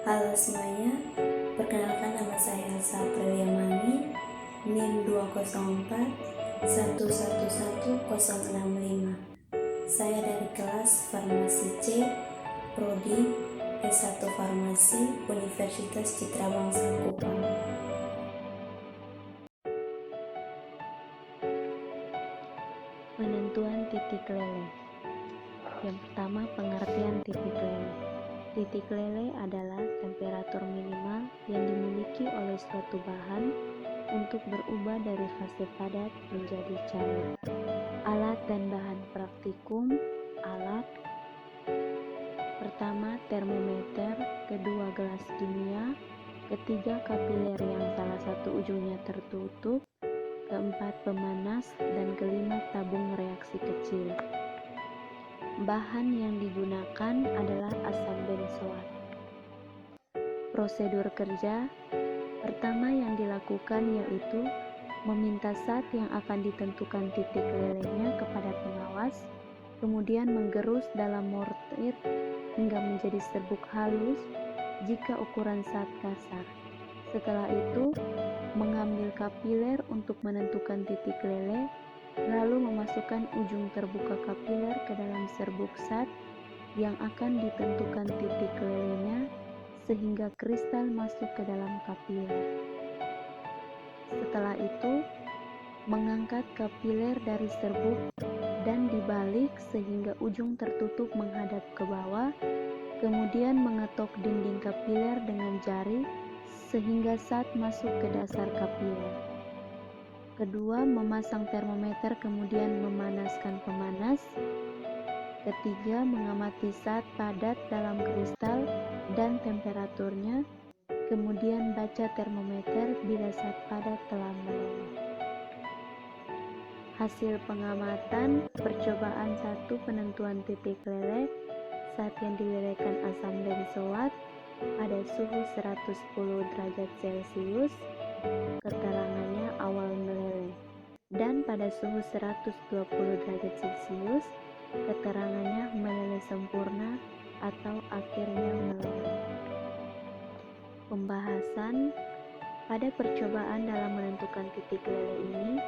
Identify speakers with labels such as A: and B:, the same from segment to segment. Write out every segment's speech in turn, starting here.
A: Halo semuanya, perkenalkan nama saya Elsa Priyamani, NIM 204111065. Saya dari kelas Farmasi C, Prodi S1 Farmasi, Universitas Citra Bangsa Kupang.
B: Penentuan titik leleh. Yang pertama, pengertian titik leleh. Titik leleh adalah temperatur minimal yang dimiliki oleh suatu bahan untuk berubah dari fase padat menjadi cair. Alat dan bahan praktikum. Alat pertama, termometer, kedua, gelas kimia, ketiga, kapiler yang salah satu ujungnya tertutup, keempat, pemanas, dan kelima, tabung reaksi kecil. Bahan yang digunakan adalah asam benzoat. Prosedur kerja pertama yang dilakukan yaitu meminta zat yang akan ditentukan titik lelehnya kepada pengawas, kemudian menggerus dalam mortir hingga menjadi serbuk halus jika ukuran zat kasar. Setelah itu, mengambil kapiler untuk menentukan titik leleh, lalu memasukkan ujung terbuka kapiler ke dalam serbuk zat yang akan ditentukan titik lelehnya sehingga kristal masuk ke dalam kapiler. Setelah itu, mengangkat kapiler dari serbuk dan dibalik sehingga ujung tertutup menghadap ke bawah, kemudian mengetok dinding kapiler dengan jari sehingga zat masuk ke dasar kapiler. Kedua, memasang termometer kemudian memanaskan pemanas. Ketiga, mengamati zat padat dalam kristal dan temperaturnya, kemudian baca termometer bila zat padat telah meleleh. Hasil pengamatan percobaan 1 penentuan titik leleh saat yang dilelehkan asam benzoat pada suhu 110 derajat Celcius, keterangannya awal meleleh, dan pada suhu 120 derajat Celcius, keterangannya meleleh sempurna atau akhirnya meleleh. Pembahasan pada percobaan dalam menentukan titik leleh ini,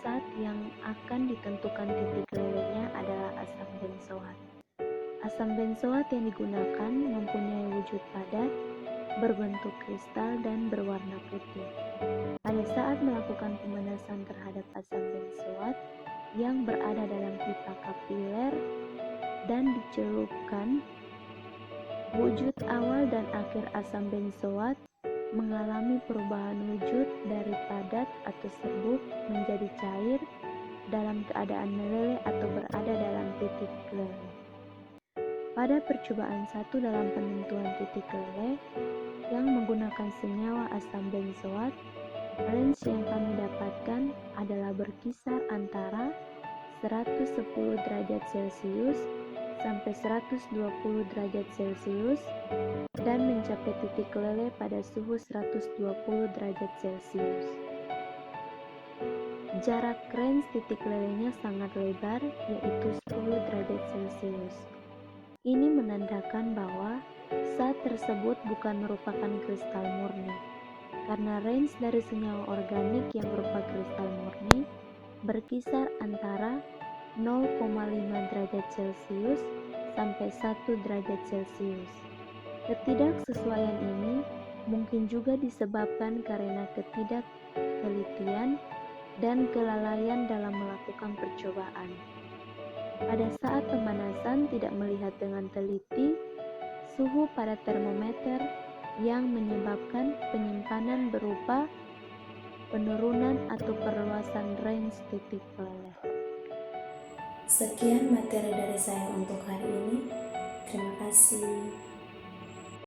B: zat yang akan ditentukan titik lelehnya adalah asam benzoat. Asam benzoat yang digunakan mempunyai wujud padat, berbentuk kristal, dan berwarna putih. Pada saat melakukan pemanasan terhadap asam benzoat yang berada dalam pipa kapiler dan dicelupkan, wujud awal dan akhir asam benzoat mengalami perubahan wujud dari padat atau serbuk menjadi cair dalam keadaan meleleh atau berada dalam titik leleh. Pada percobaan 1 dalam penentuan titik leleh yang menggunakan senyawa asam benzoat, range yang kami dapatkan adalah berkisar antara 110 derajat Celcius sampai 120 derajat Celcius dan mencapai titik leleh pada suhu 120 derajat Celcius. Jarak range titik lelehnya sangat lebar, yaitu 10 derajat Celcius. Ini menandakan bahwa zat tersebut bukan merupakan kristal murni, karena range dari senyawa organik yang berupa kristal murni berkisar antara 0,5 derajat Celcius sampai 1 derajat Celcius. Ketidaksesuaian ini mungkin juga disebabkan karena ketidaktelitian dan kelalaian dalam melakukan percobaan. Pada saat pemanasan tidak melihat dengan teliti suhu pada termometer yang menyebabkan penyimpanan berupa penurunan atau perluasan range titik leleh.
A: Sekian materi dari saya untuk hari ini. Terima kasih.